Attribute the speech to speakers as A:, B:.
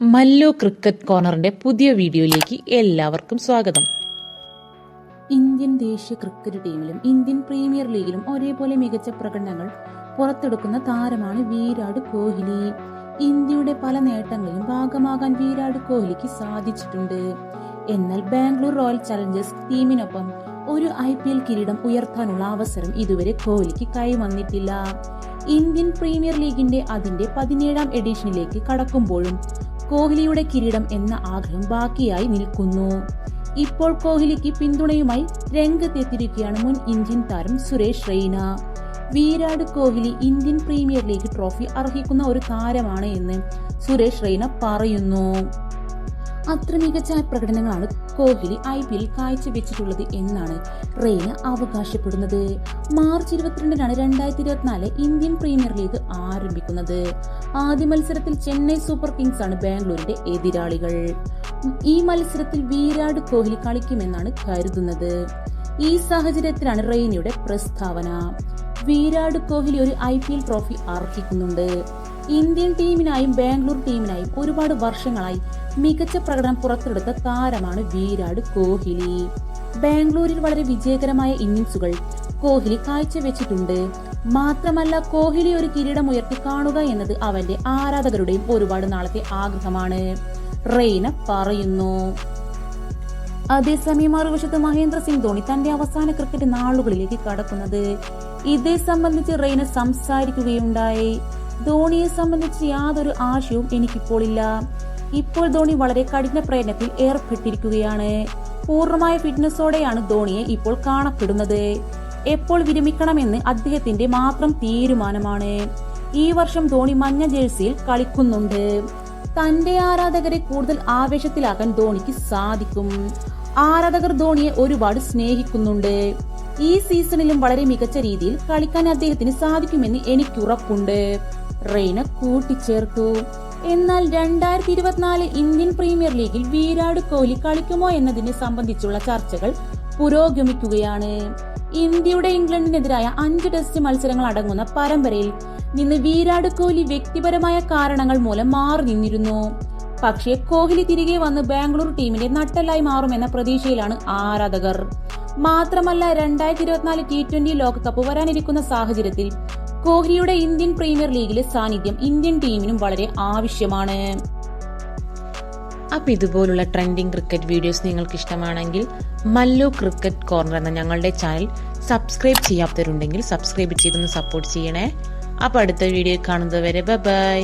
A: Mallu cricket കോർണറിന്റെ പുതിയ വീഡിയോയിലേക്ക് എല്ലാവർക്കും സ്വാഗതം.
B: ഇന്ത്യൻ ദേശീയ ക്രിക്കറ്റ് ടീമിലും ഇന്ത്യൻ പ്രീമിയർ ലീഗിലും ഒരേപോലെ മികച്ച പ്രകടനങ്ങൾ പുറത്തെടുക്കുന്ന താരമാണ് വിരാട് കോഹ്ലി. ഇന്ത്യയുടെ പല നേട്ടങ്ങളിലും ഭാഗമാകാൻ വിരാട് കോഹ്ലിക്ക് സാധിച്ചിട്ടുണ്ട്. എന്നാൽ ബാംഗ്ലൂർ റോയൽ ചലഞ്ചേഴ്സ് ടീമിനൊപ്പം ഒരു IPL കിരീടം ഉയർത്താനുള്ള അവസരം ഇതുവരെ കോഹ്ലിക്ക് കൈവന്നിട്ടില്ല. ഇന്ത്യൻ പ്രീമിയർ ലീഗിന്റെ അതിന്റെ 17ാം എഡിഷനിലേക്ക് കടക്കുമ്പോഴും കോഹ്ലിയുടെ കിരീടം എന്ന ആഗ്രഹം ബാക്കിയായി നിൽക്കുന്നു. ഇപ്പോൾ കോഹ്ലിക്ക് പിന്തുണയുമായി രംഗത്തെത്തിയിരിക്കുകയാണ് മുൻ ഇന്ത്യൻ താരം Suresh Raina. Virat Kohli Indian premier league trophy അർഹിക്കുന്ന ഒരു താരമാണ് എന്ന് സുരേഷ് റെയ്ന പറയുന്നു. അത്ര മികച്ച പ്രകടനങ്ങളാണ് കോഹ്ലി IPL കാഴ്ചവെച്ചിട്ടുള്ളത് എന്നാണ് റെയ്ന അവകാശപ്പെടുന്നത്. മാർച്ച് 22-നാണ് 2024 ഇന്ത്യൻ പ്രീമിയർ ലീഗ് ആരംഭിക്കുന്നത്. ആദ്യ മത്സരത്തിൽ ചെന്നൈ സൂപ്പർ കിങ്സ് ആണ് ബാംഗ്ലൂരിന്റെ എതിരാളികൾ. ഈ മത്സരത്തിൽ വിരാട് കോഹ്ലി കളിക്കുമെന്നാണ് കരുതുന്നത്. ഈ സാഹചര്യത്തിലാണ് റെയ്നയുടെ പ്രസ്താവന. വിരാട് കോഹ്ലി ഒരു IPL ട്രോഫി അർഹിക്കുന്നുണ്ട്. ഇന്ത്യൻ ടീമിനായും ബാംഗ്ലൂർ ടീമിനായും ഒരുപാട് വർഷങ്ങളായി മികച്ച പ്രകടനം പുറത്തെടുത്ത താരമാണ് വിരാട് കോഹ്ലി. ബാംഗ്ലൂരിൽ വളരെ വിജയകരമായ ഇന്നിംഗ്സുകൾ കോഹ്ലി കാഴ്ചവെച്ചിട്ടുണ്ട്. മാത്രമല്ല, കോഹ്ലി ഒരു കിരീടം ഉയർത്തി കാണുക എന്നത് അവന്റെ ആരാധകരുടെയും ഒരുപാട് നാളത്തെ ആഗ്രഹമാണ്, റെയ്ന പറയുന്നു. അതേസമയം മറുവശത്ത് മഹേന്ദ്ര സിംഗ് ധോണി തന്റെ അവസാന ക്രിക്കറ്റ് നാളുകളിലേക്ക് കടക്കുന്നത്. ഇതേ സംബന്ധിച്ച് റെയ്ന സംസാരിക്കുകയുണ്ടായി. ധോണിയെ സംബന്ധിച്ച് യാതൊരു ആശയവും എനിക്കിപ്പോൾ ഇല്ല. ഇപ്പോൾ ധോണി വളരെ കഠിന പ്രയത്നത്തിൽ ഏർപ്പെട്ടിരിക്കുകയാണ്. പൂർണ്ണമായ ഫിറ്റ്നസോടെയാണ് ധോണിയെ ഇപ്പോൾ കാണപ്പെടുന്നത്. എപ്പോൾ വിരമിക്കണമെന്ന് അദ്ദേഹത്തിന്റെ മാത്രം തീരുമാനമാണ്. ഈ വർഷം ധോണി മഞ്ഞ ജേഴ്സിയിൽ കളിക്കുന്നുണ്ട്. തന്റെ ആരാധകരെ കൂടുതൽ ആവേശത്തിലാക്കാൻ ധോണിക്ക് സാധിക്കും. ആരാധകർ ധോണിയെ ഒരുപാട് സ്നേഹിക്കുന്നുണ്ട്. ഈ സീസണിലും വളരെ മികച്ച രീതിയിൽ കളിക്കാൻ അദ്ദേഹത്തിന് സാധിക്കുമെന്ന് എനിക്കുറപ്പുണ്ട്, റെയ്ന കൂട്ടിച്ചേർത്തു. എന്നാൽ 2024 ഇന്ത്യൻ പ്രീമിയർ ലീഗിൽ വിരാട് കോഹ്ലി കളിക്കുമോ എന്നതിനെ സംബന്ധിച്ചുള്ള ചർച്ചകൾ പുരോഗമിക്കുകയാണ്. ഇന്ത്യയുടെ ഇംഗ്ലണ്ടിനെതിരായ 5 ടെസ്റ്റ് മത്സരങ്ങൾ അടങ്ങുന്ന പരമ്പരയിൽ നിന്ന് വിരാട് കോഹ്ലി വ്യക്തിപരമായ കാരണങ്ങൾ മൂലം മാറി നിന്നിരുന്നു. പക്ഷേ കോഹ്ലി തിരികെ വന്ന് ബാംഗ്ലൂർ ടീമിന്റെ നട്ടെല്ലായി മാറുമെന്ന പ്രതീക്ഷയിലാണ് ആരാധകർ. മാത്രമല്ല, 2024 T20 ലോകകപ്പ് വരാനിരിക്കുന്ന സാഹചര്യത്തിൽ കോഹ്ലിയുടെ ഇന്ത്യൻ പ്രീമിയർ ലീഗിലെ സാന്നിധ്യം ഇന്ത്യൻ ടീമിനും വളരെ ആവശ്യമാണ്.
A: അപ്പൊ ഇതുപോലുള്ള ട്രെൻഡിങ് ക്രിക്കറ്റ് വീഡിയോസ് നിങ്ങൾക്ക് ഇഷ്ടമാണെങ്കിൽ മല്ലു ക്രിക്കറ്റ് കോർണർ എന്ന ഞങ്ങളുടെ ചാനൽ സബ്സ്ക്രൈബ് ചെയ്യാത്തവരുണ്ടെങ്കിൽ സബ്സ്ക്രൈബ് ചെയ്തൊന്ന് സപ്പോർട്ട് ചെയ്യണേ. അപ്പൊ അടുത്ത വീഡിയോ കാണുന്നത് വരെ ബൈ.